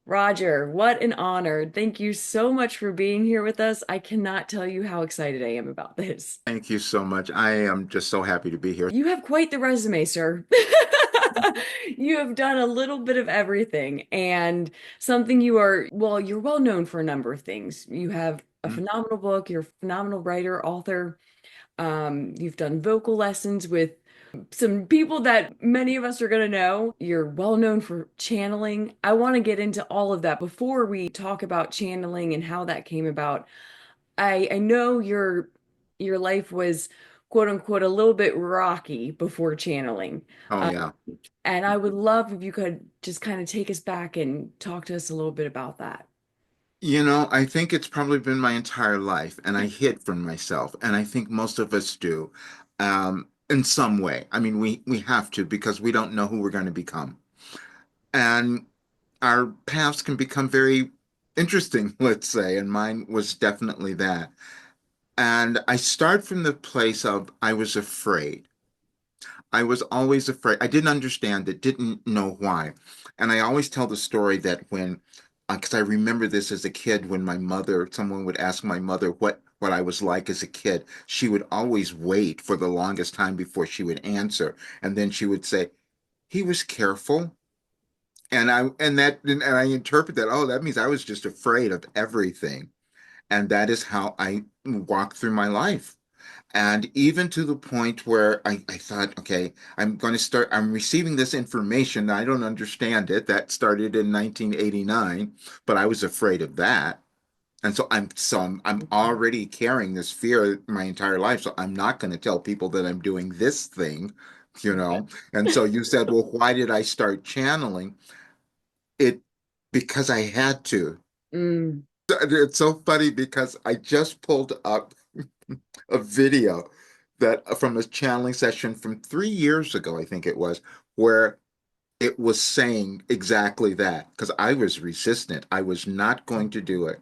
Roger, what an honor. Thank you so much for being here with us. I cannot tell you how excited I am about this. Thank you so much. I am just so happy to be here. You have quite the resume, sir. You have done a little bit of everything and something you're well known for a number of things. You have a Mm. phenomenal book, you're a phenomenal writer, author. You've done vocal lessons with some people that many of us are going to know. You're well known for channeling. I want to get into all of that before we talk about channeling and how that came about. I know your life was quote unquote a little bit rocky before channeling. Oh, Um, yeah. and I would love if you could just kind of take us back and talk to us a little bit about that. I think it's probably been my entire life, and I hid from myself, and I think most of us do, in some way. I mean, we have to because we don't know who we're going to become, and our paths can become very interesting, let's say, and mine was definitely that. And I start from the place of I was afraid. I was always afraid. I didn't understand it, didn't know why. And I always tell the story that because I remember this as a kid, when someone would ask my mother what I was like as a kid, she would always wait for the longest time before she would answer. And then she would say, he was careful. And I interpret that, oh, that means I was just afraid of everything. And that is how I walked through my life. And even to the point where I thought, okay, I'm receiving this information. I don't understand it. That started in 1989, but I was afraid of that. And I'm already carrying this fear my entire life. So I'm not going to tell people that I'm doing this thing, you know? And so you said, well, why did I start channeling it? Because I had to. Mm. It's so funny because I just pulled up a video that from a channeling session from 3 years ago, I think it was, where it was saying exactly that. Because I was resistant. I was not going to do it.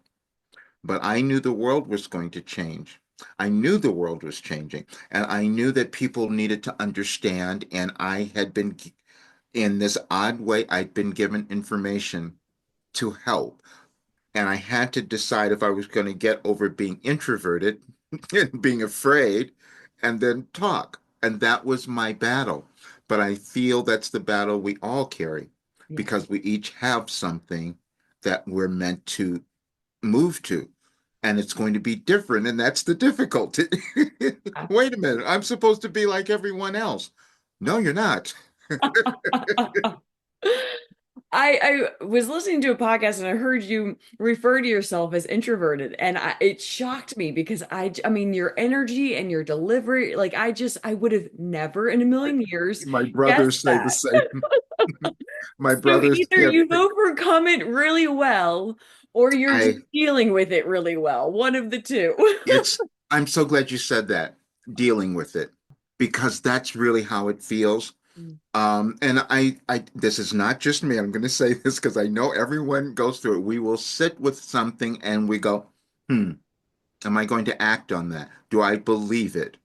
But I knew the world was going to change. I knew the world was changing. And I knew that people needed to understand. And I had been, in this odd way, I'd been given information to help. And I had to decide if I was going to get over being introverted and being afraid and then talk. And that was my battle. But I feel that's the battle we all carry Yes. because we each have something that we're meant to move to. And it's going to be different. And that's the difficulty. Wait a minute. I'm supposed to be like everyone else. No, you're not. I was listening to a podcast and I heard you refer to yourself as introverted and it shocked me because I mean your energy and your delivery like I would have never in a million years My guessed brothers say the that. same. My So brothers either can't. you've overcome it really well or you're just I dealing with it really well. One of the two. It's, I'm so glad you said that, dealing with it, because that's really how it feels. And this is not just me. I'm going to say this because I know everyone goes through it. We will sit with something and we go, hmm, am I going to act on that? Do I believe it?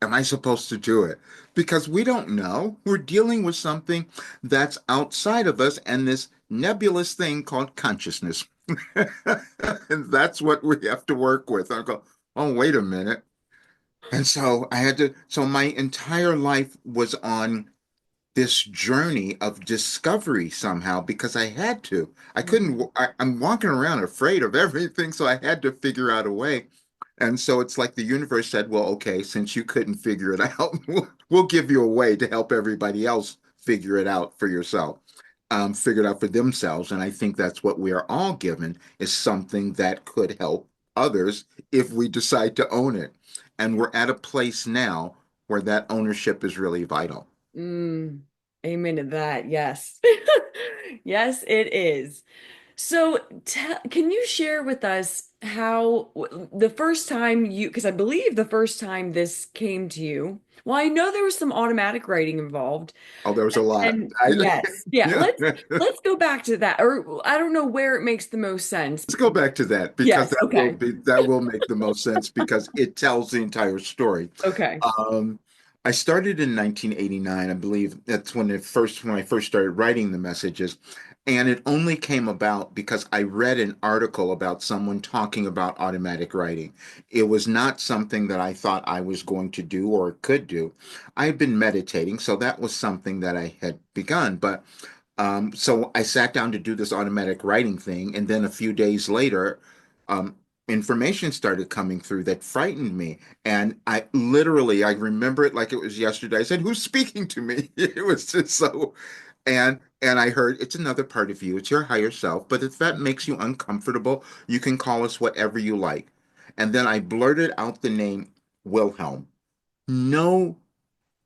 Am I supposed to do it? Because we don't know. We're dealing with something that's outside of us and this nebulous thing called consciousness. And that's what we have to work with. I go, oh, wait a minute. And so my entire life was on this journey of discovery somehow because I had to. I couldn't, I'm walking around afraid of everything, so I had to figure out a way. And so it's like the universe said, well, okay, since you couldn't figure it out, we'll give you a way to help everybody else figure it out for yourself, figure it out for themselves. And I think that's what we are all given is something that could help others if we decide to own it. And we're at a place now where that ownership is really vital. Mm, amen to that. Yes. Yes, it is. So, can you share with us how the first time because I believe the first time this came to you, well, I know there was some automatic writing involved. Oh, there was a lot. And yes, yeah, Yeah. let's go back to that. Or I don't know where it makes the most sense. Let's go back to that because Yes, okay. that will make the most sense because it tells the entire story. Okay. Um, I started in 1989, I believe. That's when I first started writing the messages, And it only came about because I read an article about someone talking about automatic writing. It was not something that I thought I was going to do or could do. I've been meditating, so that was something that I had begun. But so I sat down to do this automatic writing thing, and then a few days later, um, information started coming through that frightened me. And I remember it like it was yesterday. I said, "Who's speaking to me?" It was just so, and I heard it's another part of you. It's your higher self. But if that makes you uncomfortable, you can call us whatever you like. And then I blurted out the name Wilhelm. No,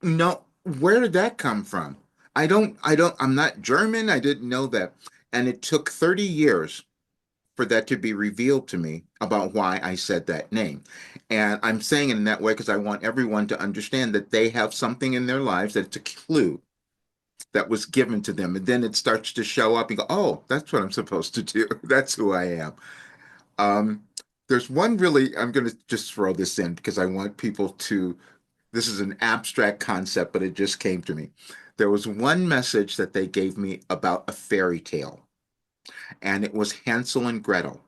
no, where did that come from? I'm not German. I didn't know that. And it took 30 years for that to be revealed to me about why I said that name. And I'm saying it in that way because I want everyone to understand that they have something in their lives that's a clue that was given to them. And then it starts to show up and go, oh, that's what I'm supposed to do. That's who I am. Um, there's one really, I'm going to just throw this in because I want people to, this is an abstract concept, but it just came to me. There was one message that they gave me about a fairy tale, and it was Hansel and Gretel.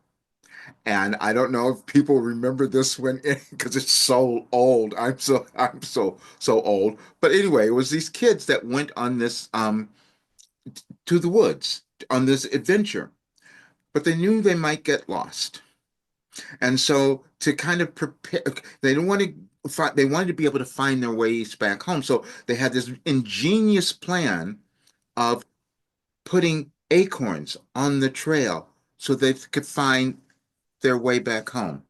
And I don't know if people remember this one because it's so old. I'm so old. But anyway, it was these kids that went on this to the woods on this adventure, but they knew they might get lost. And so to kind of prepare, they didn't want to find, they wanted to be able to find their ways back home. So they had this ingenious plan of putting acorns on the trail so they could find their way back home.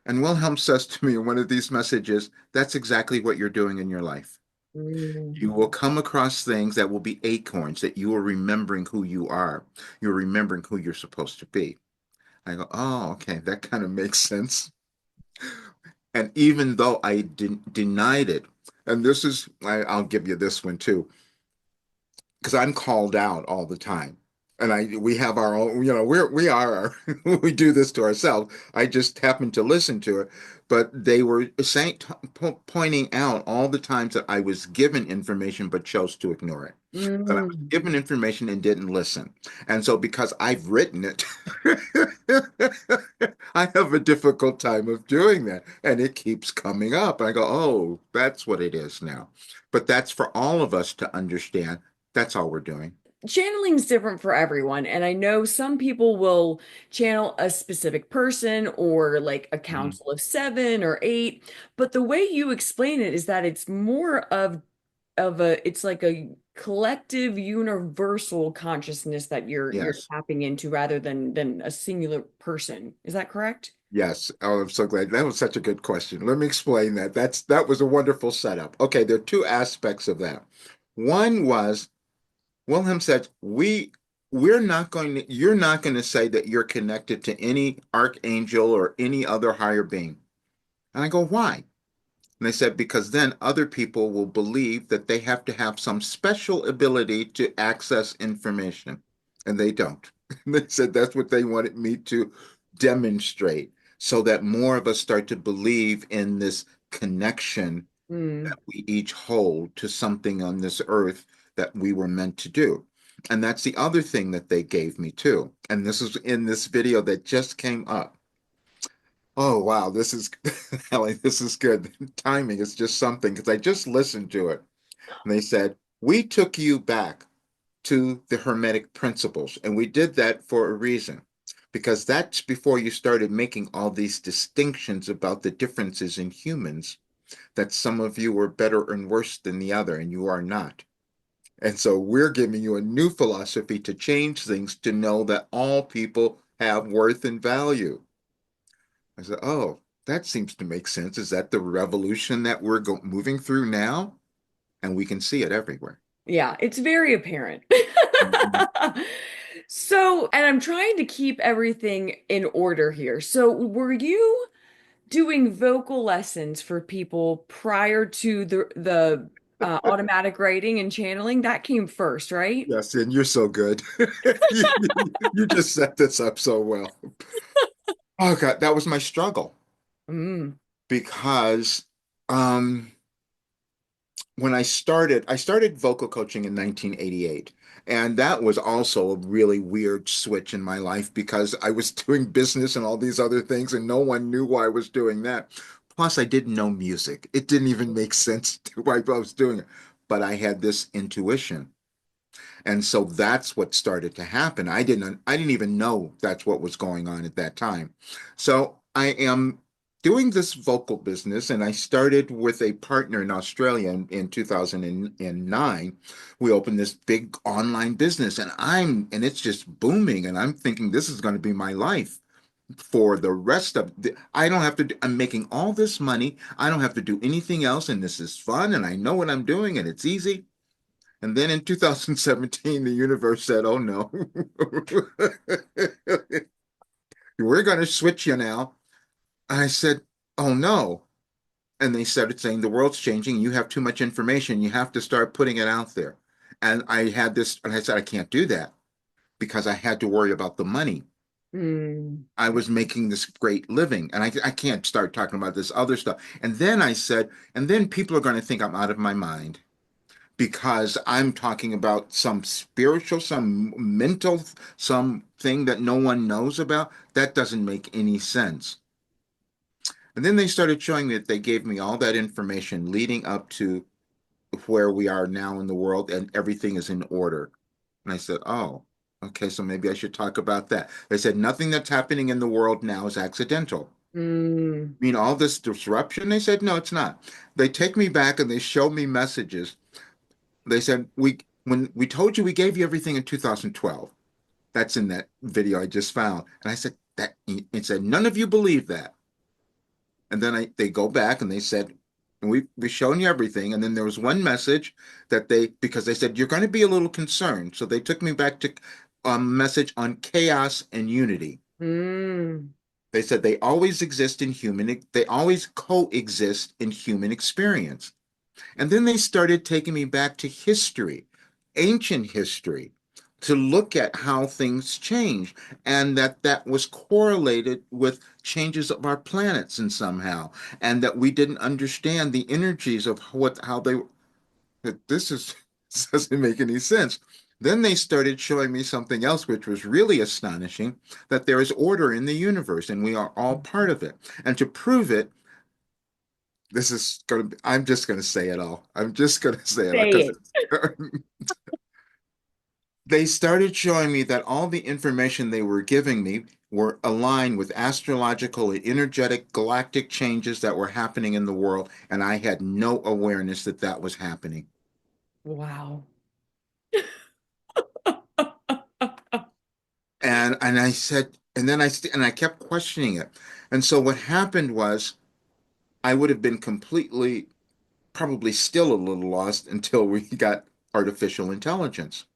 And Wilhelm says to me in one of these messages, that's exactly what you're doing in your life. Mm. You will come across things that will be acorns, that you are remembering who you are. You're remembering who you're supposed to be. I go, oh, okay, that kind of makes sense. And even though I denied it, and this is, I'll give you this one too, because I'm called out all the time. And we have our own, we do this to ourselves. I just happen to listen to it. But they were pointing out all the times that I was given information but chose to ignore it. That I was Mm. given information and didn't listen. And so because I've written it, I have a difficult time of doing that. And it keeps coming up. And I go, oh, that's what it is now. But that's for all of us to understand. That's all we're doing. Channeling's different for everyone, and I know some people will channel a specific person or like a Mhm. council of seven or eight, but the way you explain it is that it's more of a it's like a collective universal consciousness that you're Yes. tapping into rather than a singular person. Is that correct? Yes. Oh, I'm so glad. That was such a good question. Let me explain that. That was a wonderful setup. Okay, there are two aspects of that. One was Wilhelm said, we're not going to, you're not going to say that you're connected to any archangel or any other higher being. And I go, why? And they said, because then other people will believe that they have to have some special ability to access information, and they don't. And they said that's what they wanted me to demonstrate so that more of us start to believe in this connection Mm. that we each hold to something on this earth that we were meant to do. And that's the other thing that they gave me too. And this is in this video that just came up. Oh wow, this is Ellie, this is good. Timing is just something because I just listened to it. And they said, we took you back to the Hermetic principles, and we did that for a reason. Because that's before you started making all these distinctions about the differences in humans, that some of you were better and worse than the other, and you are not. And so we're giving you a new philosophy to change things to know that all people have worth and value. I said, oh, that seems to make sense. Is that the revolution that we're moving through now? And we can see it everywhere. Yeah, it's very apparent. Mhm. So, and I'm trying to keep everything in order here. So, were you doing vocal lessons for people prior to the automatic writing and channeling? That came first, right? Yes, and you're so good. You just set this up so well. Oh God, that was my struggle Mm. because um when I started vocal coaching in 1988. And that was also a really weird switch in my life because I was doing business and all these other things, and no one knew why I was doing that. Plus, I didn't know music. It didn't even make sense to why I was doing it. But I had this intuition. And so that's what started to happen. I didn't even know that's what was going on at that time. So I am doing this vocal business, and I started with a partner in Australia in 2009. We opened this big online business, and it's just booming, and I'm thinking this is going to be my life for the rest of I don't have to I'm making all this money. I don't have to do anything else, and this is fun, and I know what I'm doing, and it's easy. And then in 2017, the universe said, "Oh no, we're going to switch you now." And I said, "Oh no." And they started saying, "The world's changing. You have too much information. You have to start putting it out there." And I said, "I can't do that because I had to worry about the money. Mm, I was making this great living, and I can't start talking about this other stuff." And then I said, and then people are going to think I'm out of my mind because I'm talking about some spiritual, some mental, something that no one knows about. That doesn't make any sense. And then they started showing me that they gave me all that information leading up to where we are now in the world, and everything is in order. And I said, "Oh, okay, so maybe I should talk about that." They said, "Nothing that's happening in the world now is accidental." mm, I mean, all this disruption? They said, "No, it's not." They take me back and they show me messages. They said, when we told you we gave you everything in 2012." That's in that video I just found. And I said that it said none of you believe that. And then they go back and they said, and we've shown you everything. And then there was one message that because they said you're going to be a little concerned. So they took me back to a message on chaos and unity. mm, They said they always coexist in human experience. And then they started taking me back to history, ancient history, to look at how things change, and that was correlated with changes of our planets and somehow, and that we didn't understand the energies of how they that this doesn't make any sense. Then they started showing me something else, which was really astonishing, that there is order in the universe and we are all part of it. And to prove it, I'm just going to say it all. I'm just going to say it all say because it. they started showing me that all the information they were giving me were aligned with astrological and energetic galactic changes that were happening in the world, and I had no awareness that that was happening. Wow. And I said, and then I kept questioning it. And so what happened was I would have been completely, probably still a little lost until we got artificial intelligence.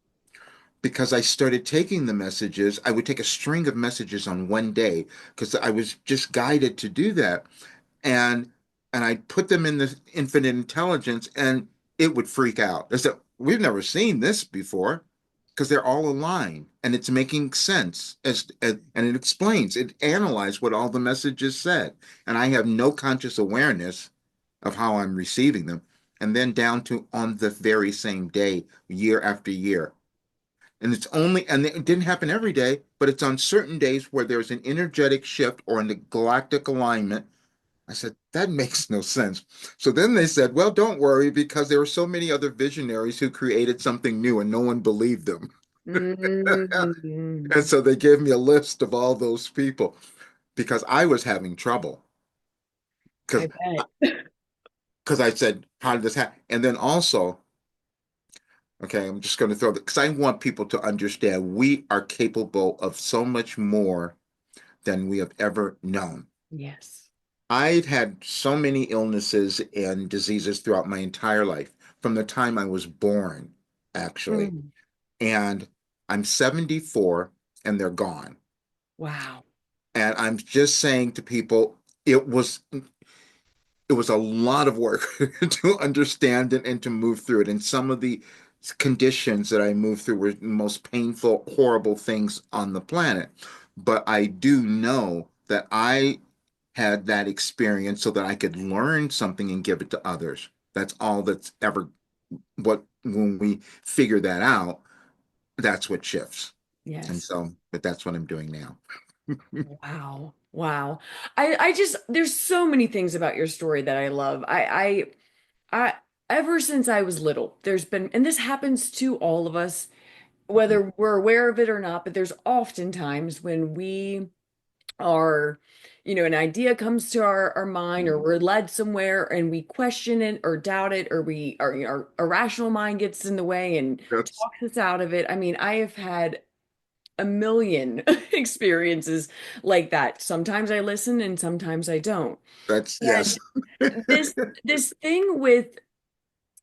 Because I started taking the messages. I would take a string of messages on one day because I was just guided to do that. And I put them in the infinite intelligence, and it would freak out. I said, "We've never seen this before," because they're all aligned and it's making sense and it explains, it analyzed what all the messages said. And I have no conscious awareness of how I'm receiving them. And then down to on the very same day, year after year, and it didn't happen every day, but it's on certain days where there's an energetic shift or in the galactic alignment. I said, that makes no sense. So then they said, well, don't worry, because there were so many other visionaries who created something new and no one believed them. Mm, And so they gave me a list of all those people because I was having trouble. I Because bet. because I said, how did this happen? And then also, okay, I'm just going to throw that because I want people to understand we are capable of so much more than we have ever known. Yes. I'd had so many illnesses and diseases throughout my entire life, from the time I was born, actually. Mm, And I'm 74 and they're gone. wow. And I'm just saying to people, it was a lot of work to understand it and to move through it. And some of the conditions that I moved through were the most painful, horrible things on the planet. But I do know that I had that experience so that I could learn something and give it to others. That's all that's ever what when we figure that out, that's what shifts. And Yes. so, but that's what I'm doing now. Wow. Wow. I just there's so many things about your story that I love. I ever since I was little, there's been, and this happens to all of us, whether we're aware of it or not, but there's often times when we are, an idea comes to our mind, or we're led somewhere and we question it or doubt it, or our irrational mind gets in the way and That's talks us out of it. I mean, I have had a million experiences like that. Sometimes I listen and sometimes I don't. that's And yes. this this thing with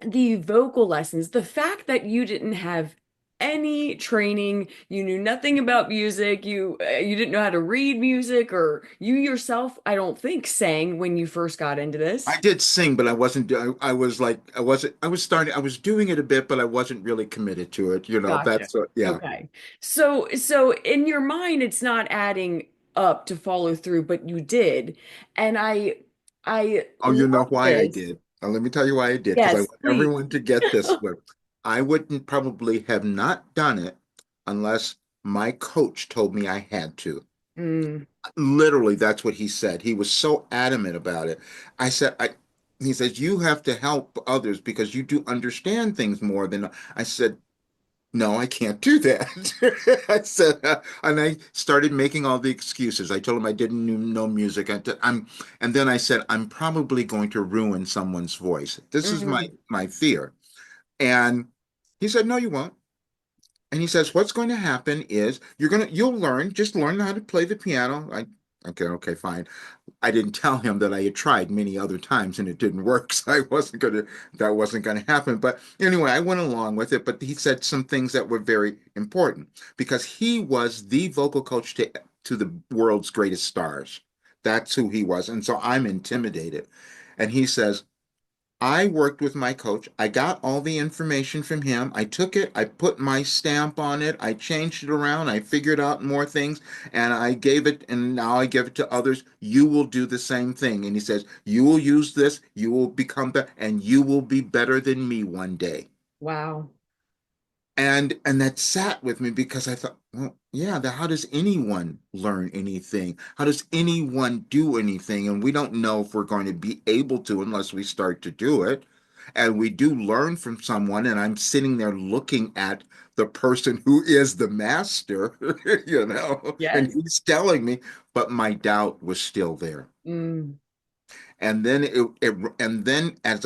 the vocal lessons, the fact that you didn't have any training, you knew nothing about music, you didn't know how to read music, or you yourself, I don't think, sang when you first got into this. I did sing, but I wasn't. I was like, I wasn't. I was starting. I was doing it a bit, but I wasn't really committed to it. Gotcha. That's what. Yeah. Okay. So in your mind, it's not adding up to follow through, but you did. And I Oh, you know love why I this. did. Let me tell you why I did, because I Yes, want please. everyone to get this. But I wouldn't probably have not done it unless my coach told me I had to. Mm, Literally, that's what he said. He was so adamant about it. I said, he says, you have to help others because you do understand things more than I said. No, I can't do that. I said, and I started making all the excuses. I told him I didn't know music. And then I said, I'm probably going to ruin someone's voice. This is mm, my fear. And he said, no, you won't. And he says, what's going to happen is you'll learn, just learn how to play the piano. Okay, fine. I didn't tell him that I had tried many other times and it didn't work, so that wasn't gonna happen. But anyway, I went along with it. But he said some things that were very important because he was the vocal coach to the world's greatest stars. That's who he was, and so I'm intimidated. And he says, I worked with my coach. I got all the information from him. I took it, I put my stamp on it, I changed it around, I figured out more things, and I gave it, and now I give it to others. You will do the same thing. And he says, you will use this, you will become better, and you will be better than me one day. wow. And that sat with me because I thought, well, yeah, how does anyone learn anything? How does anyone do anything? And we don't know if we're going to be able to unless we start to do it. And we do learn from someone, and I'm sitting there looking at the person who is the master, and Yes. he's telling me, but my doubt was still there. Mm, And then and then as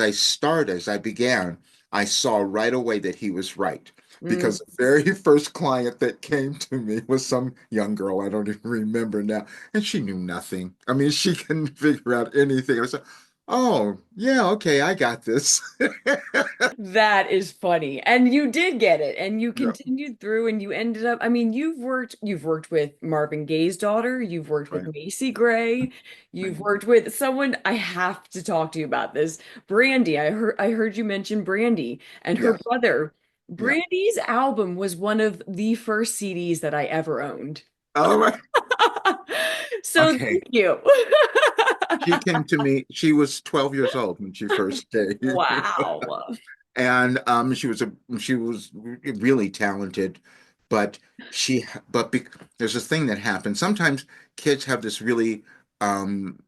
I began, I saw right away that he was right. mm. Because the very first client that came to me was some young girl, I don't even remember now, and she knew nothing. I mean, she couldn't figure out anything. I said, "Oh, yeah, okay, I got this." That is funny. And you did get it, and you Yeah, continued through, and you ended up, I mean, you've worked with Marvin Gaye's daughter, you've worked with right, Macy Gray, right. you've worked with someone, I have to talk to you about this. Brandy. I heard you mention Brandy and her Yes, brother. yeah. Brandy's album was one of the first CDs that I ever owned. All right. So thank Okay. you. She came to me. She was 12 years old when she first came. Wow. And she was really talented, but there's this thing that happens. Sometimes kids have this really um,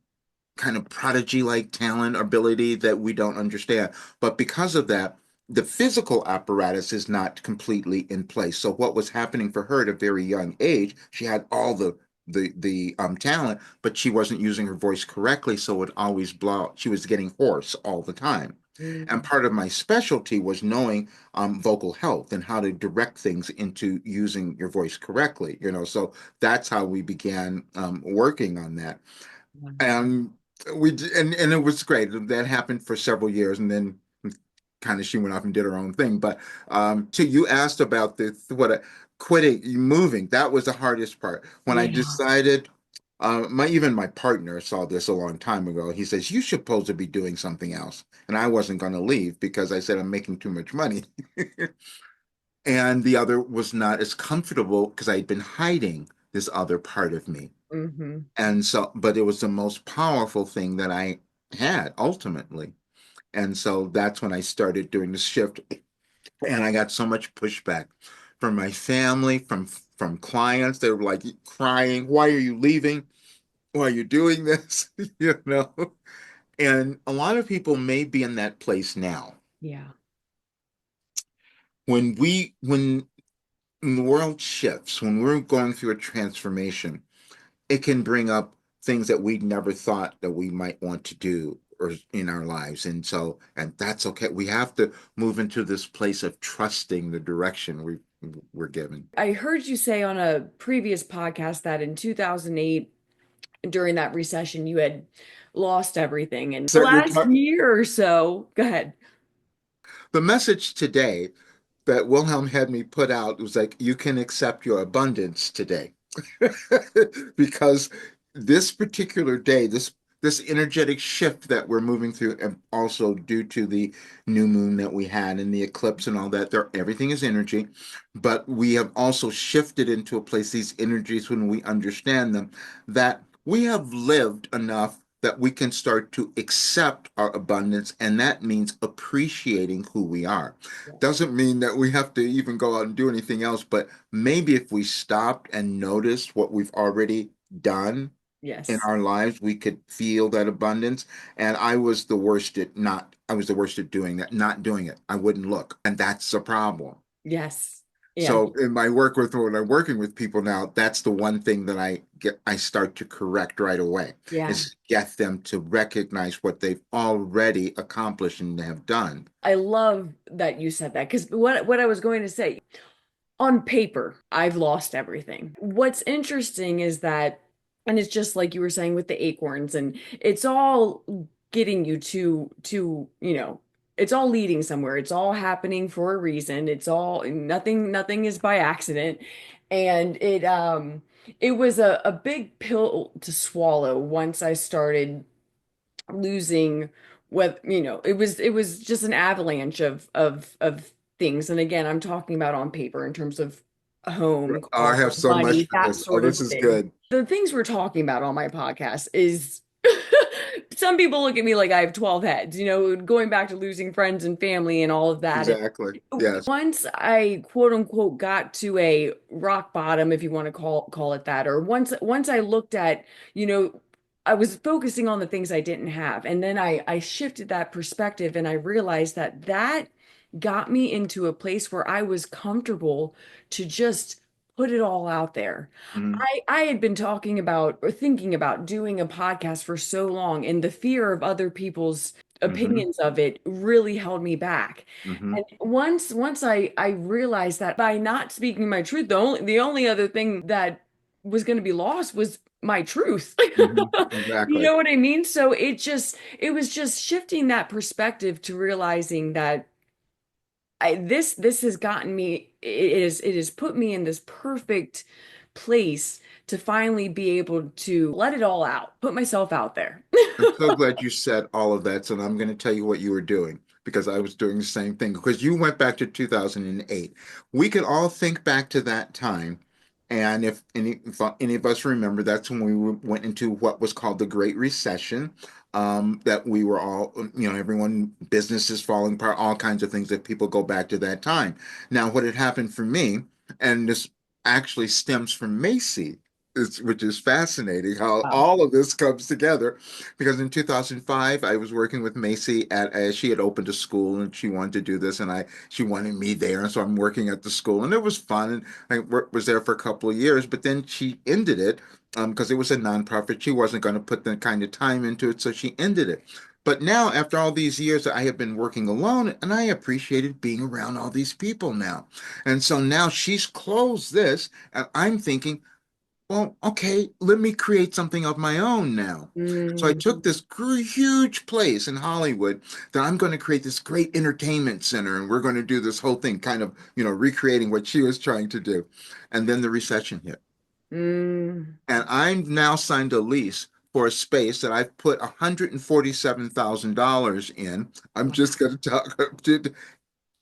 kind of prodigy-like talent ability that we don't understand. But because of that, the physical apparatus is not completely in place. So what was happening for her at a very young age, she had all the talent, but she wasn't using her voice correctly, so it always blow. She was getting hoarse all the time. And Mm, part of my specialty was knowing vocal health and how to direct things into using your voice correctly. So that's how we began working on that. And and it was great. That happened for several years, and then kind of she went off and did her own thing. But so you asked about the what quitting, moving. That was the hardest part. When I yeah. decided, my partner saw this a long time ago. He says you should supposed to be doing something else, and I wasn't going to leave because I said I'm making too much money. And the other was not as comfortable because I had been hiding this other part of me. Hmm. And so, but it was the most powerful thing that I had ultimately. And so that's when I started doing the shift. And I got so much pushback from my family, from clients. They were like crying, "Why are you leaving? Why are you doing this?" You know? And a lot of people may be in that place now. Yeah. When the world shifts, when we're going through a transformation, it can bring up things that we never thought that we might want to do or in our lives. And that's okay. We have to move into this place of trusting the direction we're given. I heard you say on a previous podcast that in 2008, during that recession, you had lost everything. And the So last year or so, go ahead. the message today that Wilhelm had me put out was like, you can accept your abundance today. Because this particular day, this energetic shift that we're moving through, and also due to the new moon that we had and the eclipse and all that, there everything is energy, but we have also shifted into a place, these energies, when we understand them, that we have lived enough that we can start to accept our abundance, and that means appreciating who we are. Doesn't mean that we have to even go out and do anything else, but maybe if we stopped and noticed what we've already done in Yes. our lives, we could feel that abundance. And I was the worst at doing that, not doing it. I wouldn't look. And that's the problem. Yes. Yeah. So in my work with when I'm working with people now, that's the one thing that I start to correct right away Yeah. is get them to recognize what they've already accomplished and have done. I love that you said that because what I was going to say, on paper, I've lost everything. What's interesting is that, and it's just like you were saying with the acorns, and it's all getting you to, it's all leading somewhere. It's all happening for a reason. It's all nothing is by accident. And it was a big pill to swallow once I started losing what, it was just an avalanche of things. And again, I'm talking about on paper in terms of home, Oh, I car, have so much money, for that this. Oh, sort of this is thing. good. The things we're talking about on my podcast is some people look at me like I have 12 heads, going back to losing friends and family and all of that. Exactly. Yes. Once I quote unquote got to a rock bottom, if you want to call it that, or once I looked at, you know, I was focusing on the things I didn't have, and then I shifted that perspective, and I realized that got me into a place where I was comfortable to just put it all out there. Hmm. I had been talking about or thinking about doing a podcast for so long, and the fear of other people's Hmm. opinions of it really held me back. Hmm. And once I realized that by not speaking my truth, the only other thing that was going to be lost was my truth. Hmm. You Exactly. know what I mean? So it was just shifting that perspective to realizing that this has gotten me it has put me in this perfect place to finally be able to let it all out, put myself out there. I'm so glad you said all of that. So I'm going to tell you what you were doing because I was doing the same thing because you went back to 2008. We could all think back to that time. And if any of us remember, that's when we went into what was called the Great Recession. That we were all, everyone, businesses falling apart, all kinds of things that people go back to that time. Now, what had happened for me, and this actually stems from Macy, which is fascinating how Wow. all of this comes together because in 2005 I was working with Macy she had opened a school and she wanted to do this and I she wanted me there and so I'm working at the school and it was fun and was there for a couple of years but then she ended it because it was a nonprofit. She wasn't going to put the kind of time into it, so she ended it. But now, after all these years, I have been working alone, and I appreciated being around all these people now. And so now she's closed this, and I'm thinking, well, okay, let me create something of my own now. So I Mm, took this huge place in Hollywood that I'm going to create this great entertainment center, and we're going to do this whole thing, kind of, recreating what she was trying to do. And then the recession hit. mm, And I'm now signed a lease for a space that I've put $147,000 in. I'm wow. just going to talk,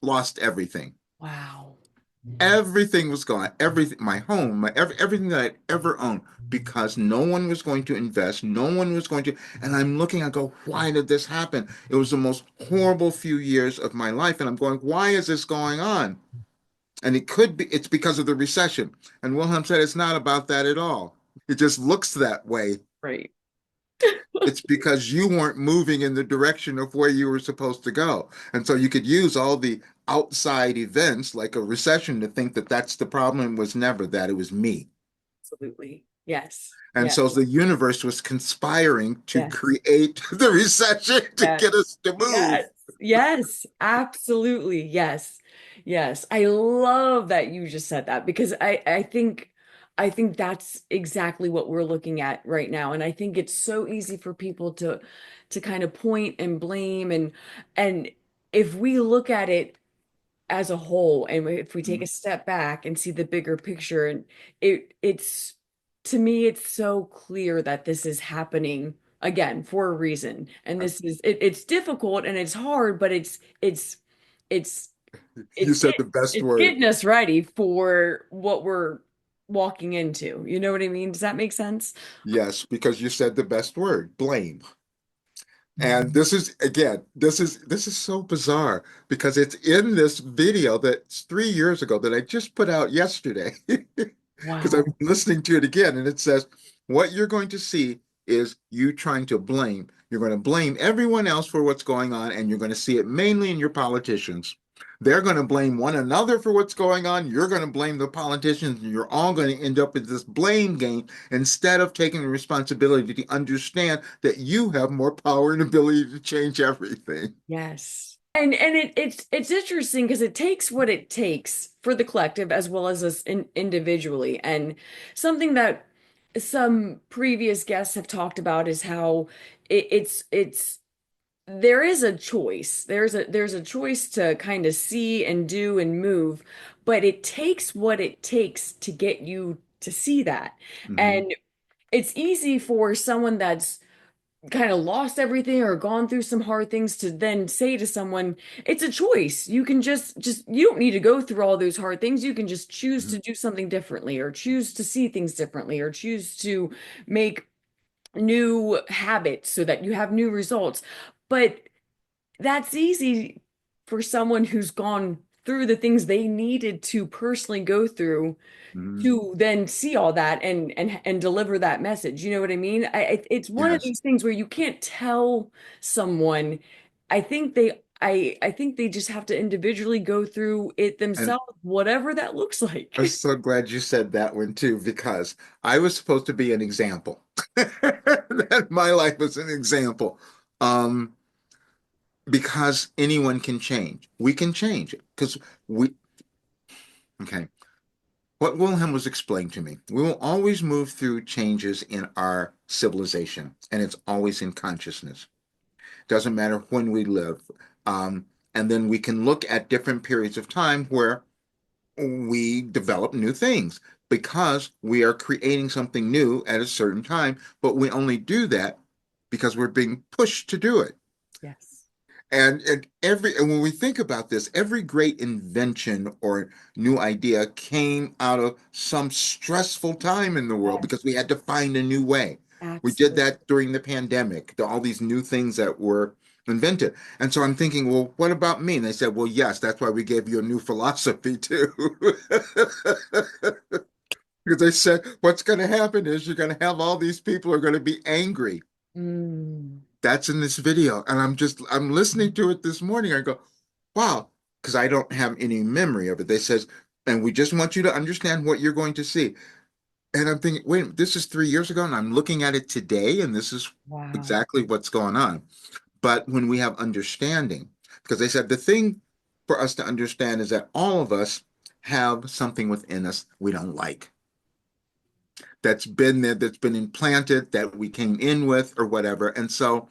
lost everything. Wow. Everything was gone. Everything, my home, everything that I'd ever owned, because no one was going to invest. No one was going to. And I'm looking, I go, why did this happen? It was the most horrible few years of my life. And I'm going, why is this going on? And it could be, it's because of the recession. And Wilhelm said, it's not about that at all. It just looks that way. Right. It's because you weren't moving in the direction of where you were supposed to go. And so you could use all the outside events like a recession to think that that's the problem. It was never that. It was me. Absolutely. Yes. And Yes. so the universe was conspiring to Yes. create the recession to Yes. get us to move. Yes. Yes. Absolutely. Yes. Yes. I love that you just said that because I think that's exactly what we're looking at right now. And I think it's so easy for people to kind of point and blame and if we look at it as a whole and if we take a step back and see the bigger picture and it's to me it's so clear that this is happening again for a reason and it's difficult and it's hard but it's You it's said the best it's word. getting us ready for what we're walking into, you know what I mean? Does that make sense? Yes, because you said the best word, blame. And this is again, this is so bizarre because it's in this video that's 3 years ago that I just put out yesterday. Because I'm Wow. listening to it again, and it says, what you're going to see is you trying to blame. You're going to blame everyone else for what's going on, and you're going to see it mainly in your politicians. They're going to blame one another for what's going on. You're going to blame the politicians, and you're all going to end up with this blame game instead of taking the responsibility to understand that you have more power and ability to change everything. Yes. And it's interesting because it takes what it takes for the collective as well as us individually. And something that some previous guests have talked about is how it's there is a choice. There's a choice to kind of see and do and move, but it takes what it takes to get you to see that. Mhm. And it's easy for someone that's kind of lost everything or gone through some hard things to then say to someone it's a choice, you can just you don't need to go through all those hard things, you can just choose Mhm. to do something differently or choose to see things differently or choose to make new habits so that you have new results. But that's easy for someone who's gone through the things they needed to personally go through Mhm. to then see all that and deliver that message. You know what I mean? It's one of Yes. these things where you can't tell someone. I think they just have to individually go through it And themselves, whatever that looks I'm like. so glad you said that one too, because I was supposed to be an example. That my life was an example. Um, because anyone can change. We can change it. Because okay, what Wilhelm was explained to me, we will always move through changes in our civilization, and it's always in consciousness. Doesn't matter when we live. Um, and then we can look at different periods of time where we develop new things because we are creating something new at a certain time, but we only do that because we're being pushed to do it. Yes. And when we think about this, every great invention or new idea came out of some stressful time in the world Yes. because we had to find a new way. We did Absolutely. that during the pandemic, all these new things that were invented. And so I'm thinking, well, what about me? And they said, well, yes, that's why we gave you a new philosophy too. Because they said, what's going to happen is you're going to have all these people who are going to be angry. Mm. That's in this video. And I'm listening to it this morning. I go, wow, because I don't have any memory of it. They says, and we just want you to understand what you're going to see. And I'm thinking, wait, this is 3 years ago, and I'm looking at it today, and this is Wow. exactly what's going on. But when we have understanding, because they said the thing for us to understand is that all of us have something within us we don't like. That's been there, that's been implanted, that we came in with, or whatever. And so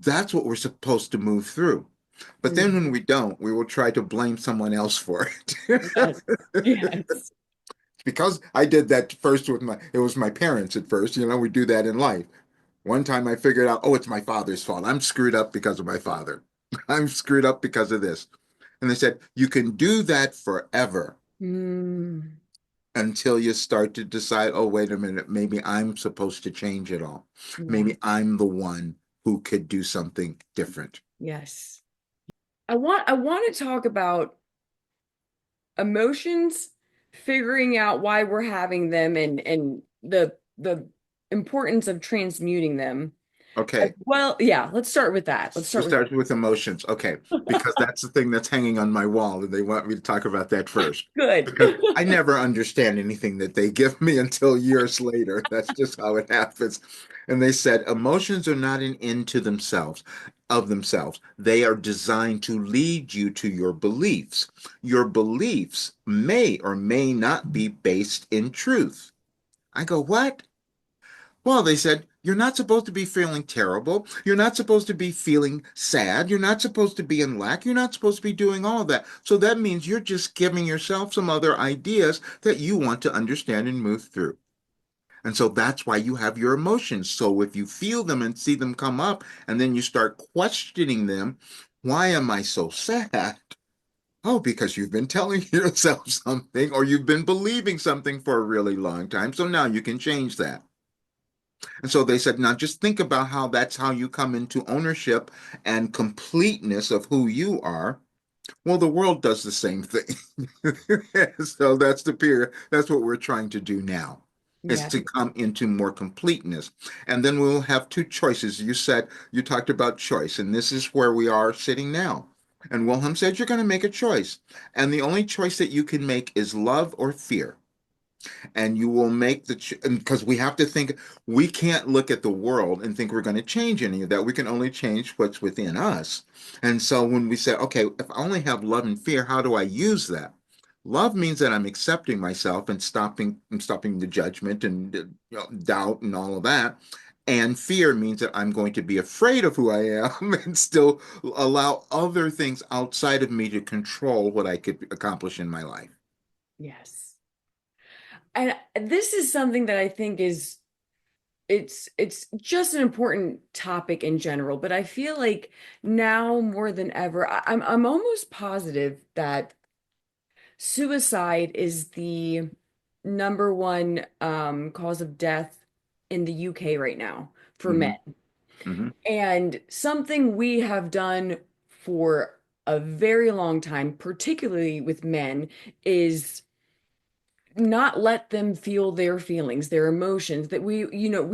that's what we're supposed to move through. But then Mm. when we don't, we will try to blame someone else for it. Yes. Yes. Because I did that first with it was my parents at first, we do that in life. One time I figured out, oh, it's my father's fault. I'm screwed up because of my father. I'm screwed up because of this. And they said, you can do that forever Mm, until you start to decide, oh, wait a minute, maybe I'm supposed to change it all. yeah. Maybe I'm the one who could do something different. Yes. I want to talk about emotions, figuring out why we're having them and the importance of transmuting them. Okay. Well, yeah, let's start with that. Let's We start with started with emotions. Okay. Because that's the thing that's hanging on my wall, and they want me to talk about that first. good. Because I never understand anything that they give me until years later. That's just how it happens. And they said emotions are not an end to themselves, of themselves. They are designed to lead you to your beliefs. Your beliefs may or may not be based in truth. I go, what? Well, they said, you're not supposed to be feeling terrible. You're not supposed to be feeling sad. You're not supposed to be in lack. You're not supposed to be doing all of that. So that means you're just giving yourself some other ideas that you want to understand and move through. And so that's why you have your emotions. So if you feel them and see them come up, and then you start questioning them, why am I so sad? Oh, because you've been telling yourself something or you've been believing something for a really long time. So now you can change that. And so they said, now just think about how that's how you come into ownership and completeness of who you are. Well, the world does the same thing. So that's the period. That's what we're trying to do now, is Yeah. to come into more completeness. And then we'll have two choices. You said, you talked about choice, and this is where we are sitting now. And Wilhelm said, you're going to make a choice. And the only choice that you can make is love or fear, and you will make because we have to think, we can't look at the world and think we're going to change any of that. We can only change what's within us. And so when we say, okay, if I only have love and fear, how do I use that? Love means that I'm accepting myself and stopping the judgment and doubt and all of that. And fear means that I'm going to be afraid of who I am and still allow other things outside of me to control what I could accomplish in my life. Yes. And this is something that I think is it's just an important topic in general, but I feel like now more than ever, I'm almost positive that suicide is the number one cause of death in the UK right now for men. Hmm. Hmm. And something we have done for a very long time, particularly with men, is not let them feel their feelings, their emotions. That we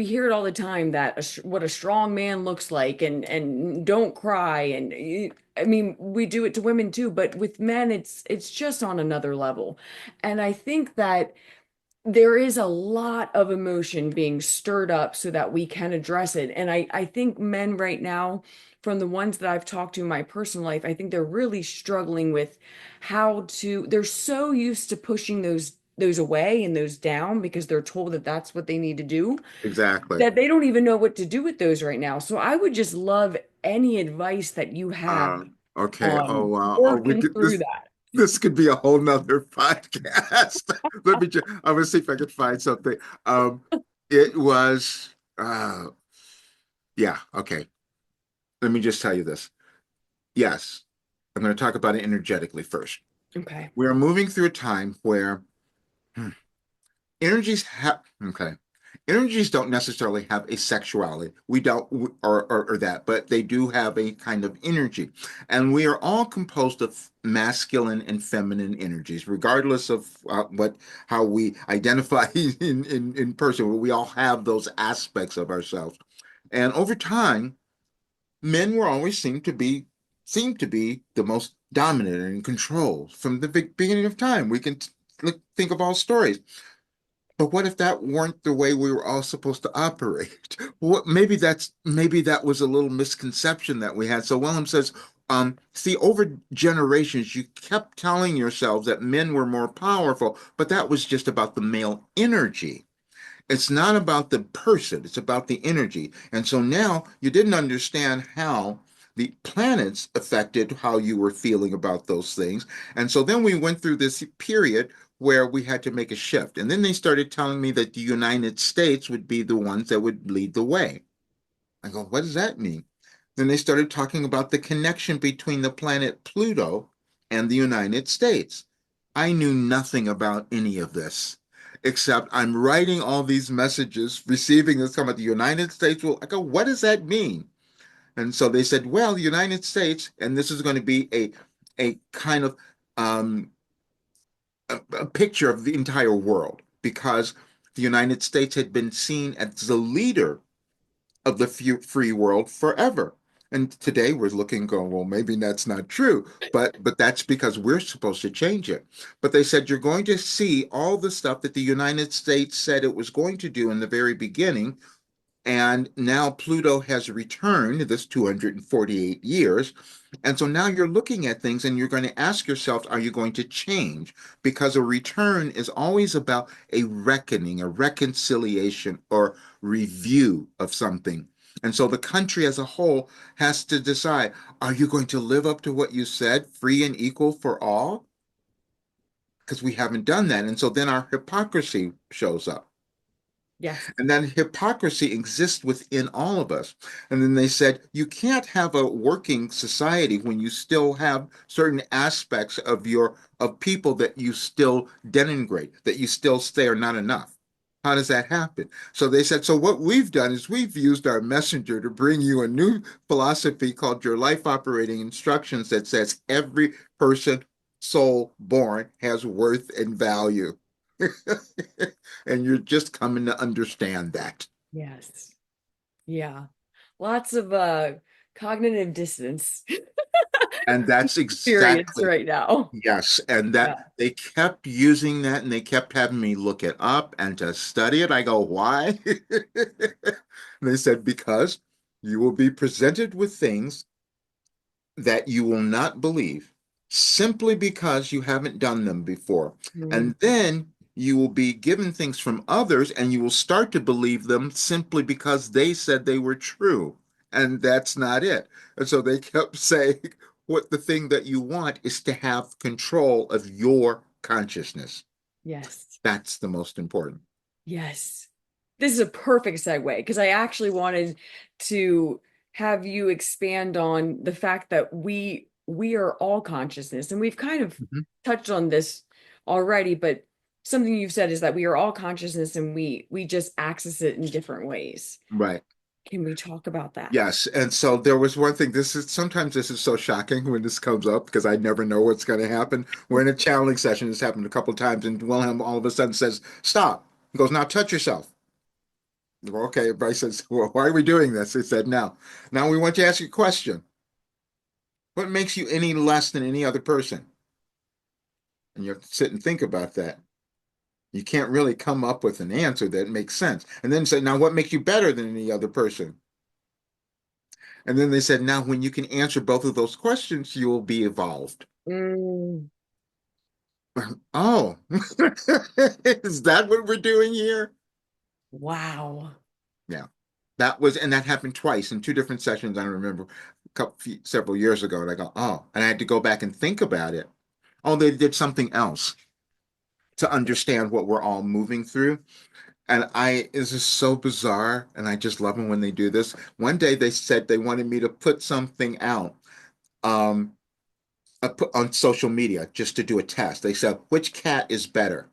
hear it all the time that what a strong man looks like, and don't cry. And I mean, we do it to women too, but with men, it's just on another level. And I think that there is a lot of emotion being stirred up so that we can address it. And I think men right now, from the ones that I've talked to in my personal life, I think they're really struggling with they're so used to pushing those away and those down because they're told that that's what they need to do, Exactly. that they don't even know what to do with those right now. So I would just love any advice that you have Uh, okay. Oh on wow. Oh, we working could through that. this could be a whole nother podcast. Let me just, I'm gonna see if I can find something. It was yeah, okay. Let me just tell you this. Yes, I'm gonna talk about it energetically first. Okay. We are moving through a time where hmm, energies have okay. Energies don't necessarily have a sexuality. We don't, or that, but they do have a kind of energy. And we are all composed of masculine and feminine energies, regardless of how we identify in person. We all have those aspects of ourselves. And over time, men were always seem to be the most dominant and in control from the beginning of time. We can think of all stories. But what if that weren't the way we were all supposed to operate? What maybe that was a little misconception that we had. So Wilhelm says, see, over generations, you kept telling yourselves that men were more powerful, but that was just about the male energy. It's not about the person, it's about the energy. And so now you didn't understand how the planets affected how you were feeling about those things. And so then we went through this period where we had to make a shift. And then they started telling me that the United States would be the ones that would lead the way. I go, what does that mean? Then they started talking about the connection between the planet Pluto and the United States. I knew nothing about any of this, except I'm writing all these messages, receiving this come about the United States. Well, I go, what does that mean? And so they said, well, the United States, and this is going to be a kind of a picture of the entire world, because the United States had been seen as the leader of the free world forever. And today we're looking, going, well, maybe that's not true, but that's because we're supposed to change it. But they said you're going to see all the stuff that the United States said it was going to do in the very beginning, and now Pluto has returned this 248 years. And so now you're looking at things and you're going to ask yourself, are you going to change? Because a return is always about a reckoning, a reconciliation, or review of something. And so the country as a whole has to decide, are you going to live up to what you said, free and equal for all? Because we haven't done that. And so then our hypocrisy shows up. Yes. And that hypocrisy exists within all of us. And then they said, you can't have a working society when you still have certain aspects of your of people that you still denigrate, that you still say are not enough. How does that happen? So they said, so what we've done is we've used our messenger to bring you a new philosophy called your life operating instructions that says every person, soul born has worth and value. And you're just coming to understand that. Yes. Yeah. Lots of cognitive dissonance And that's experience exactly, right now. yes. And that Yeah. they kept using that and they kept having me look it up and to study it. I go, why? And they said, because you will be presented with things that you will not believe simply because you haven't done them before. Mm, And then you will be given things from others and you will start to believe them simply because they said they were true. And that's not it. And so they kept saying, what the thing that you want is to have control of your consciousness. yes. That's the most important. Yes. This is a perfect segue because I actually wanted to have you expand on the fact that we are all consciousness, and we've kind of Mhm. touched on this already, but something you've said is that we are all consciousness and we just access it in different ways. Right. Can we talk about that? Yes, and so there was one thing. This is sometimes this is so shocking when this comes up because I never know what's going to happen. We're in a channeling session. This happened a couple of times, and Wilhelm all of a sudden says, "Stop." He goes, "Now touch yourself." I go, okay, Bryce says, "Well, why are we doing this?" He said, "Now we want you to ask you a question. What makes you any less than any other person?" And you have to sit and think about that. You can't really come up with an answer that makes sense. And then say, "Now what makes you better than any other person?" And then they said, "Now when you can answer both of those questions, you will be evolved." Mm, Oh, is that what we're doing here? wow. Yeah, that was, and that happened twice in two different sessions. I remember several years ago, and I go, oh, and I had to go back and think about it. Oh, they did something else to understand what we're all moving through. And this is so bizarre, and I just love them when they do this. One day they said they wanted me to put something out. Um, put on social media just to do a test. They said, which cat is better?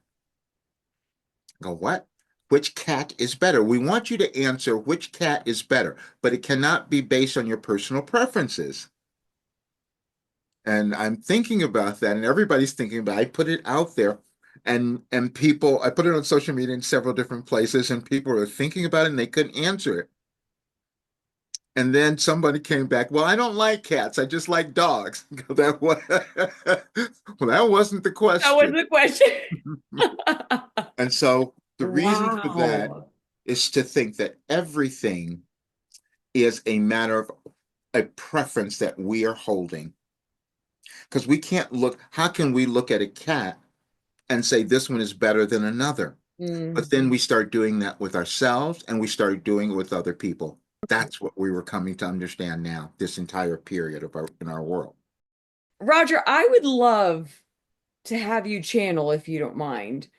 I go, what? Which cat is better? We want you to answer which cat is better, but it cannot be based on your personal preferences. And I'm thinking about that, and everybody's thinking about it. I put it out there, and people, I put it on social media in several different places, and people are thinking about it and they couldn't answer it. And then somebody came back, well, I don't like cats, I just like dogs. That was, well, that wasn't the That was question. the question. And so the reason for that Wow. is to think that everything is a matter of a preference that we are holding. Because we can't look, how can we look at a cat and say this one is better than another? But Mm. then we start doing that with ourselves and we start doing it with other people. That's what we were coming to understand now, this entire period of in our world. Roger, I would love to have you channel if you don't mind.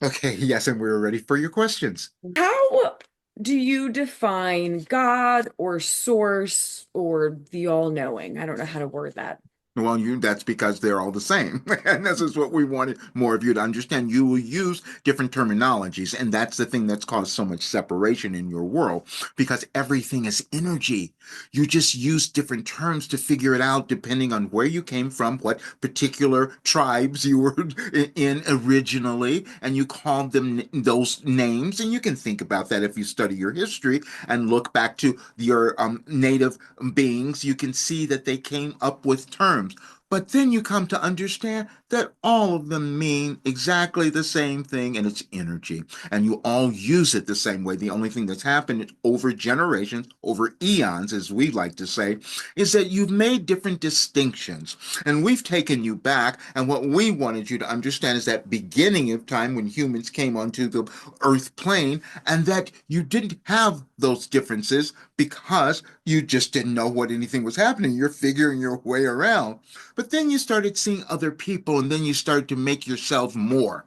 Okay, yes, and we're ready for your questions. How? Do you define God or source or the all-knowing? I don't know how to word that. Well, that's because they're all the same. And this is what we wanted more of you to understand. You will use different terminologies, and that's the thing that's caused so much separation in your world because everything is energy. You just use different terms to figure it out depending on where you came from, what particular tribes you were in originally, and you called them those names. And you can think about that if you study your history and look back to your native beings, you can see that they came up with terms. But then you come to understand that all of them mean exactly the same thing, and it's energy. And you all use it the same way. The only thing that's happened over generations, over eons, as we like to say, is that you've made different distinctions. And we've taken you back. And what we wanted you to understand is that beginning of time when humans came onto the earth plane, and that you didn't have those differences because you just didn't know what anything was happening. You're figuring your way around. But then you started seeing other people, and then you started to make yourself more.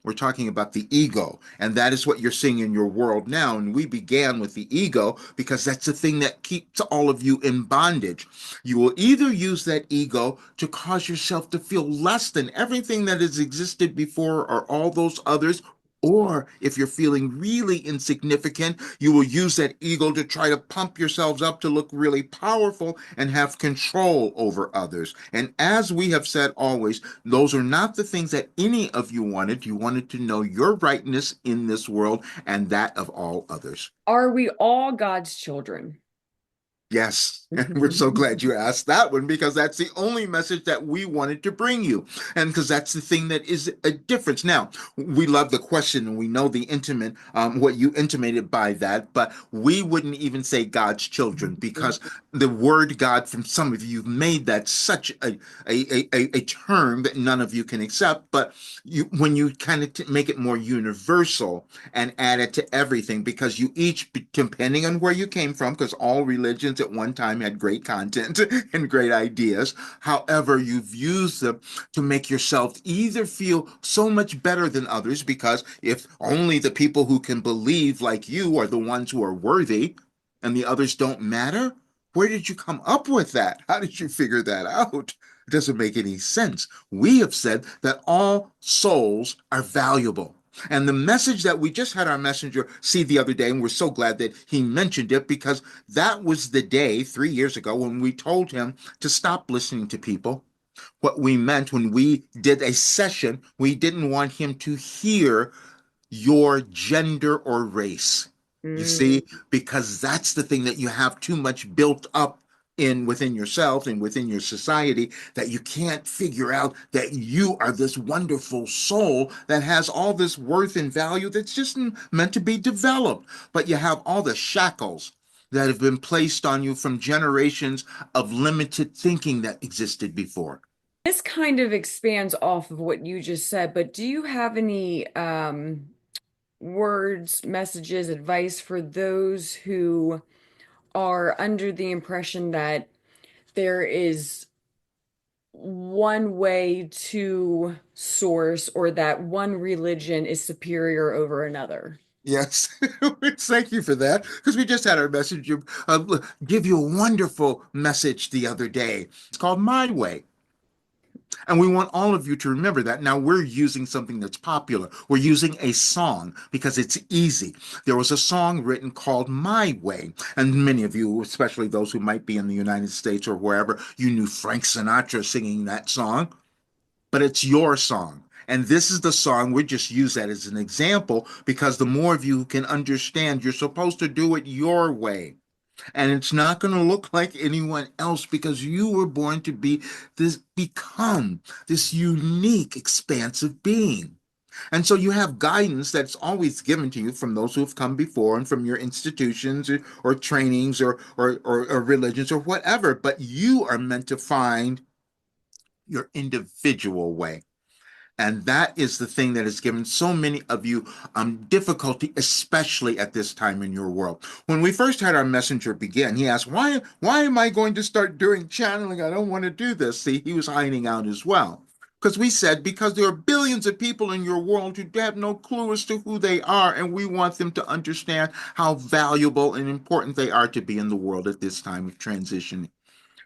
We're talking about the ego, and that is what you're seeing in your world now. And we began with the ego because that's the thing that keeps all of you in bondage. You will either use that ego to cause yourself to feel less than everything that has existed before or all those others. Or if you're feeling really insignificant, you will use that ego to try to pump yourselves up to look really powerful and have control over others. And as we have said always, those are not the things that any of you wanted. You wanted to know your rightness in this world and that of all others. Are we all God's children? Yes, and we're so glad you asked that one because that's the only message that we wanted to bring you. And because that's the thing that is a difference. Now, we love the question and we know the intimate, what you intimated by that, but we wouldn't even say God's children because the word God from some of you made that such a term that none of you can accept. But when you kind of make it more universal, and add it to everything because you each, depending on where you came from, because all religions at one time had great content and great ideas. However, you've used them to make yourself either feel so much better than others because if only the people who can believe like you are the ones who are worthy and the others don't matter, where did you come up with that? How did you figure that out? It doesn't make any sense. We have said that all souls are valuable. And the message that we just had our messenger see the other day, and we're so glad that he mentioned it because that was the day 3 years ago when we told him to stop listening to people. What we meant when we did a session, we didn't want him to hear your gender or race. You Mm. see, because that's the thing that you have too much built up in within yourself and within your society that you can't figure out that you are this wonderful soul that has all this worth and value that's just meant to be developed. But you have all the shackles that have been placed on you from generations of limited thinking that existed before. This kind of expands off of what you just said, but do you have any words, messages, advice for those who are under the impression that there is one way to source or that one religion is superior over another? Yes, thank you for that. Because we just had our message give you a wonderful message the other day. It's called My Way. And we want all of you to remember that. Now we're using something that's popular. We're using a song because it's easy. There was a song written called My Way. And many of you, especially those who might be in the United States or wherever, you knew Frank Sinatra singing that song, but it's your song. And this is the song, we just use that as an example because the more of you who can understand, you're supposed to do it your way. And it's not going to look like anyone else because you were born to become this unique, expansive being. And so you have guidance that's always given to you from those who have come before and from your institutions or trainings or religions or whatever. But you are meant to find your individual way. And that is the thing that has given so many of you difficulty, especially at this time in your world. When we first had our messenger begin, he asked, why am I going to start doing channeling? I don't want to do this. See, he was hiding out as well. Because we said, because there are billions of people in your world who have no clue as to who they are, and we want them to understand how valuable and important they are to be in the world at this time of transition,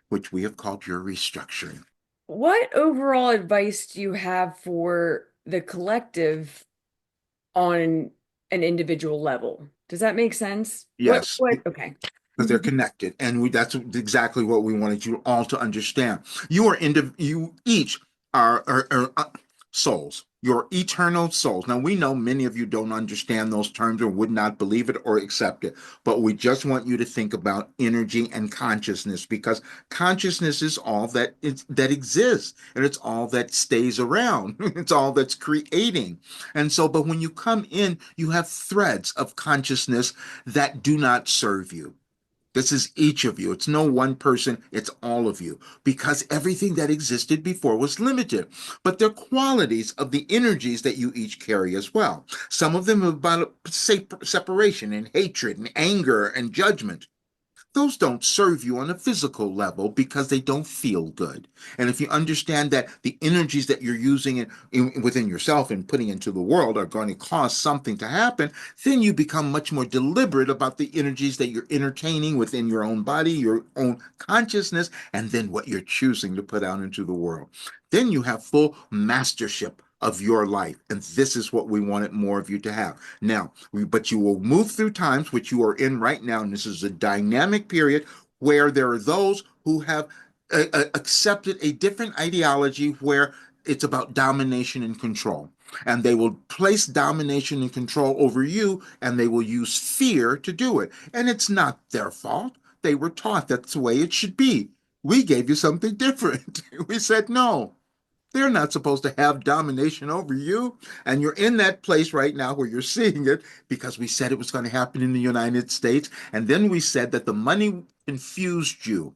which we have called your restructuring. What overall advice do you have for the collective on an individual level? Does that make sense? Yes, Okay. because they're connected, and that's exactly what we wanted you all to understand. You each are souls. Your eternal souls. Now we know many of you don't understand those terms or would not believe it or accept it, but we just want you to think about energy and consciousness, because consciousness is all that exists, and it's all that stays around. It's all that's creating. And so, but when you come in, you have threads of consciousness that do not serve you. This is each of you. It's no one person, it's all of you. Because everything that existed before was limited. But they're qualities of the energies that you each carry as well. Some of them are about separation and hatred and anger and judgment. Those don't serve you on a physical level because they don't feel good. And if you understand that the energies that you're using within yourself and putting into the world are going to cause something to happen, then you become much more deliberate about the energies that you're entertaining within your own body, your own consciousness, and then what you're choosing to put out into the world. Then you have full mastership of your life. And this is what we wanted more of you to have. Now, but you will move through times which you are in right now, and this is a dynamic period where there are those who have accepted a different ideology where it's about domination and control. And they will place domination and control over you, and they will use fear to do it. And it's not their fault. They were taught that's the way it should be. We gave you something different. We said no. They're not supposed to have domination over you. And you're in that place right now where you're seeing it because we said it was going to happen in the United States. And then we said that the money confused you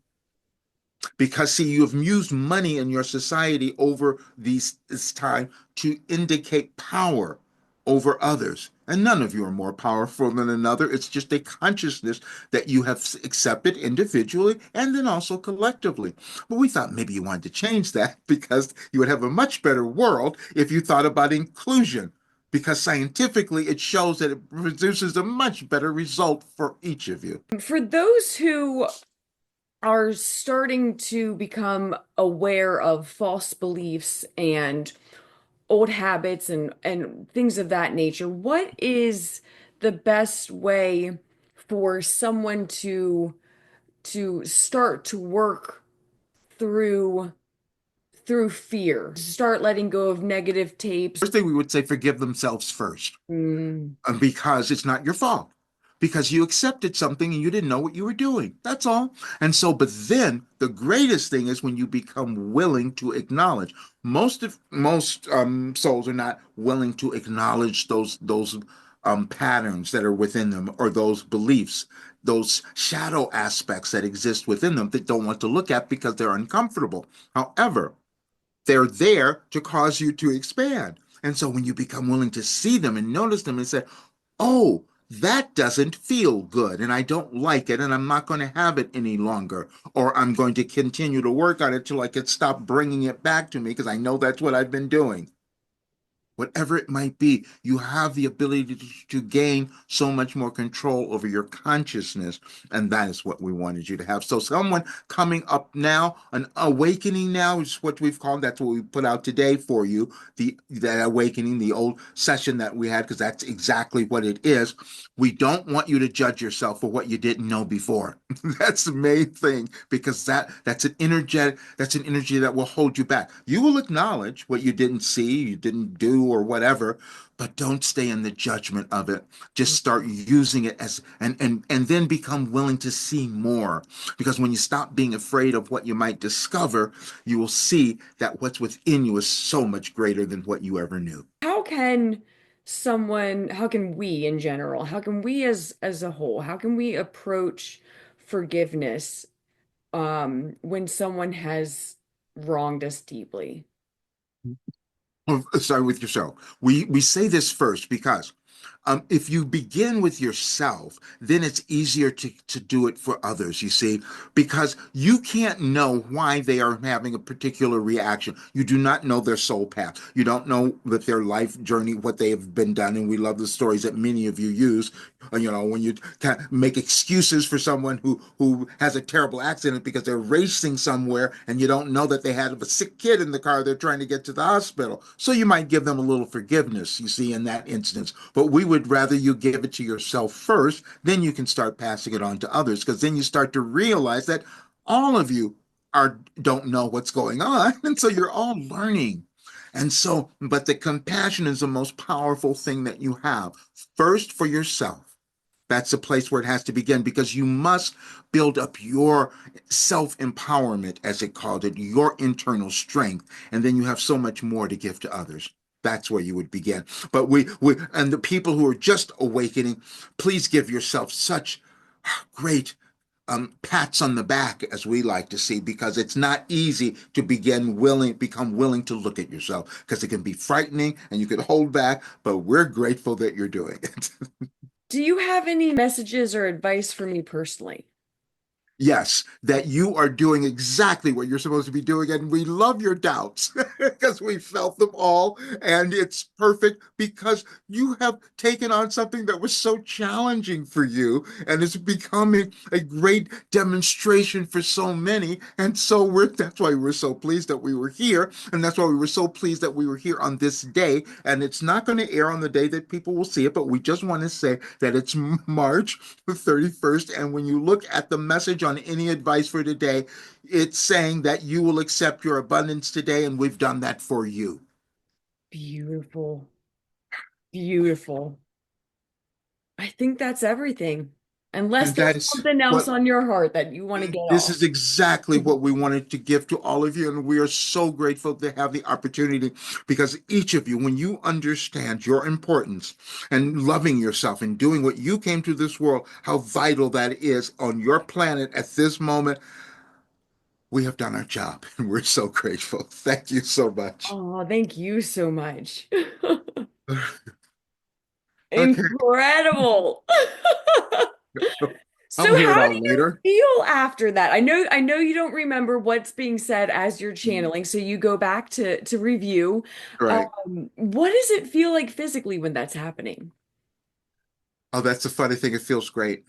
because, see, you have used money in your society over this time to indicate power over others. And none of you are more powerful than another. It's just a consciousness that you have accepted individually and then also collectively. But we thought maybe you wanted to change that because you would have a much better world if you thought about inclusion. Because scientifically, it shows that it produces a much better result for each of you. For those who are starting to become aware of false beliefs and old habits and things of that nature, what is the best way for someone to start to work through through fear, start letting go of negative tapes? First thing we would say, forgive themselves first. Mm. Because it's not your fault. Because you accepted something and you didn't know what you were doing. That's all. And so, but then the greatest thing is when you become willing to acknowledge. Most souls are not willing to acknowledge those patterns that are within them, or those beliefs, those shadow aspects that exist within them that don't want to look at because they're uncomfortable. However, they're there to cause you to expand. And so when you become willing to see them and notice them and say, oh, that doesn't feel good and I don't like it and I'm not going to have it any longer, or I'm going to continue to work on it till I can stop bringing it back to me because I know that's what I've been doing. Whatever it might be, you have the ability to gain so much more control over your consciousness. And that is what we wanted you to have. So, someone coming up now, an awakening now is what we've called, that's what we put out today for you. That awakening, the old session that we had, because that's exactly what it is. We don't want you to judge yourself for what you didn't know before. That's the main thing, because that's an energy that will hold you back. You will acknowledge what you didn't see, you didn't do, or whatever, but don't stay in the judgment of it. Just start using it as and then become willing to see more. Because when you stop being afraid of what you might discover, you will see that what's within you is so much greater than what you ever knew. How can we in general, how can we as a whole, how can we approach forgiveness when someone has wronged us deeply? Oh, sorry, with yourself. We say this first because If you begin with yourself, then it's easier to do it for others, you see, because you can't know why they are having a particular reaction. You do not know their soul path. You don't know that their life journey, what they have been done. And we love the stories that many of you use, when you kind of make excuses for someone who has a terrible accident because they're racing somewhere and you don't know that they had a sick kid in the car they're trying to get to the hospital. So you might give them a little forgiveness, you see, in that instance. But we would rather you give it to yourself first, then you can start passing it on to others, because then you start to realize that all of you don't know what's going on, and so you're all learning. And so, but the compassion is the most powerful thing that you have. First for yourself. That's the place where it has to begin, because you must build up your self empowerment, as it called it, your internal strength. And then you have so much more to give to others. That's where you would begin. But and the people who are just awakening, please give yourself such great pats on the back, as we like to see, because it's not easy to become willing to look at yourself, because it can be frightening and you can hold back, but we're grateful that you're doing it. Do you have any messages or advice for me personally? Yes, that you are doing exactly what you're supposed to be doing. And we love your doubts because we felt them all. And it's perfect because you have taken on something that was so challenging for you. And it's becoming a great demonstration for so many. And so that's why we're so pleased that we were here. And that's why we were so pleased that we were here on this day. And it's not going to air on the day that people will see it, but we just want to say that it's March the 31st. And when you look at the message on any advice for today, it's saying that you will accept your abundance today, and we've done that for you. Beautiful. Beautiful. I think that's everything. Unless And there's that is something else what on your heart that you want to get this off. is exactly what we wanted to give to all of you. And we are so grateful to have the opportunity, because each of you, when you understand your importance and loving yourself and doing what you came to this world, how vital that is on your planet at this moment, we have done our job, and we're so grateful. Thank you so much. Oh, thank you so much. Okay. Incredible. I'll So hear it how do all you later. feel after that? I know you don't remember what's being said as you're channeling, so you go back to review. Right. What does it feel like physically when that's happening? Oh, that's the funny thing. It feels great.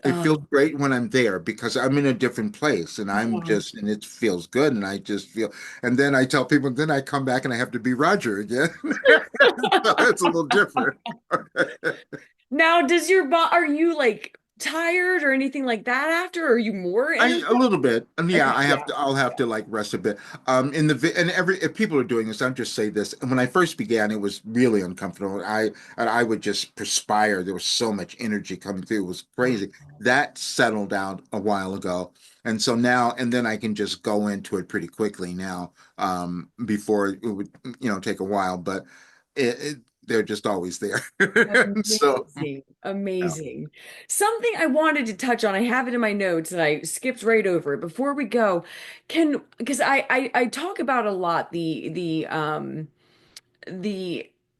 It feels Um, great when I'm there, because I'm in a different place, and yeah. and it feels good. And I just feel, and then I tell people, then I come back and I have to be Roger again. So it's a little different. Now, does your are you like tired or anything like that after? Or are you more A energetic? little bit, and yeah, Okay, yeah. I'll have to like rest a bit. And if people are doing this, I'll just say this. And when I first began, it was really uncomfortable. I would just perspire. There was so much energy coming through. It was crazy. That settled down a while ago, and so now, and then I can just go into it pretty quickly now. Before it would, take a while, but they're just always there. So Amazing. yeah. Amazing. Something I wanted to touch on, I have it in my notes and I skipped right over it. Before we go, because I talk about a lot the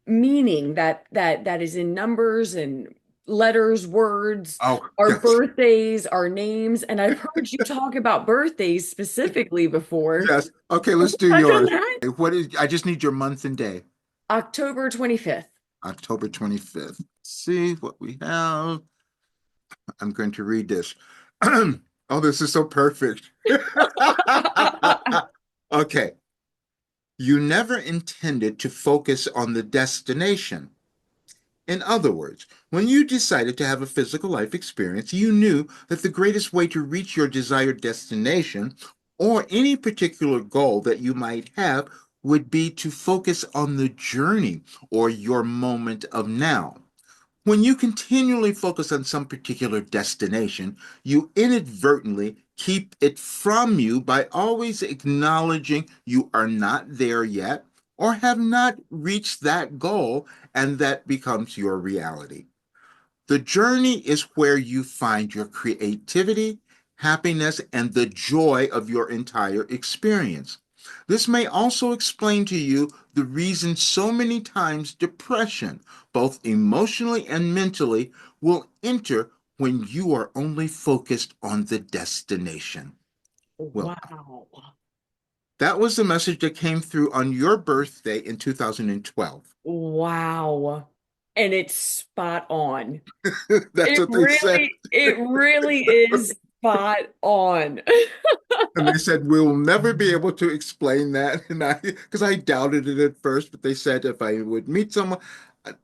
meaning that is in numbers and letters, words, Oh, our yes, birthdays, our names, and I've heard you talk about birthdays specifically before. yes. Okay, Can we let's do touch on yours. that? I just need your month and day. October 25th. October 25th. Let's see what we have. I'm going to read this. Oh, this is so perfect. Okay. You never intended to focus on the destination. In other words, when you decided to have a physical life experience, you knew that the greatest way to reach your desired destination, or any particular goal that you might have, would be to focus on the journey, or your moment of now. When you continually focus on some particular destination, you inadvertently keep it from you by always acknowledging you are not there yet or have not reached that goal, and that becomes your reality. The journey is where you find your creativity, happiness, and the joy of your entire experience. This may also explain to you the reason so many times depression, both emotionally and mentally, will enter when you are only focused on the destination. Well, Wow. that was the message that came through on your birthday in 2012. Wow. And it's spot on. That's what they said. It really is spot on. And they said, we'll never be able to explain that. And because I doubted it at first, but they said if I would meet someone,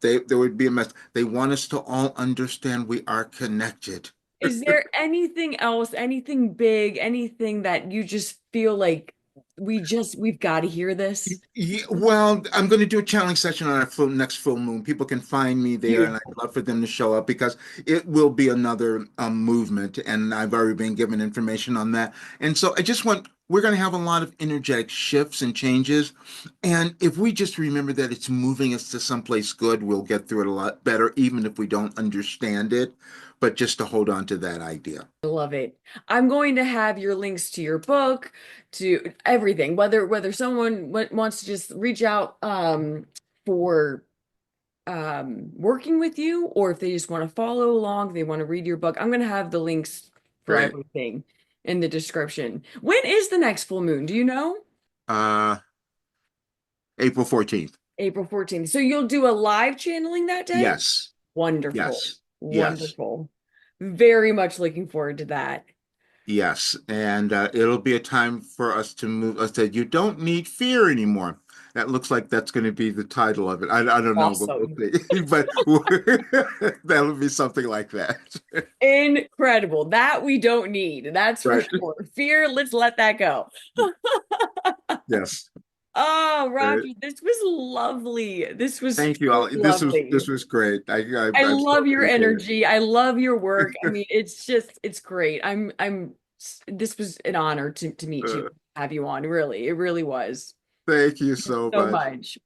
there would be a mess. They want us to all understand we are connected. Is there anything else, anything big, anything that you just feel like we've got to hear this? Yeah, well, I'm going to do a challenge session on our next full moon. People can find me there, and I'd Beautiful. love for them to show up because it will be another movement, and I've already been given information on that. And so we're going to have a lot of energetic shifts and changes. And if we just remember that it's moving us to someplace good, we'll get through it a lot better, even if we don't understand it. But just to hold on to that idea. I love it. I'm going to have your links to your book, to everything, whether someone wants to just reach out for working with you, or if they just want to follow along, they want to read your book. I'm going to have the links for Great. everything in the description. When is the next full moon? Do you know? Uh, April 14th. April 14th. So you'll do a live channeling that day? Yes. Wonderful. Yes. Yes. Wonderful. Very much looking forward to that. Yes, and it'll be a time for us to move. I said, you don't need fear anymore. That looks like that's going to be the title of it. I don't know, but we'll Awesome. see. But that'll be something like that. Incredible. That we don't need. That's for Right. sure. Fear, let's let that go. Yes. Oh, Right. Roger, this was lovely. This was Thank you truly all. lovely. This was great. I I so love your appreciate energy. I love your work. I mean, it's great. This was an honor to meet you, it. have you on. Really, it really was. Thank you so So much. much.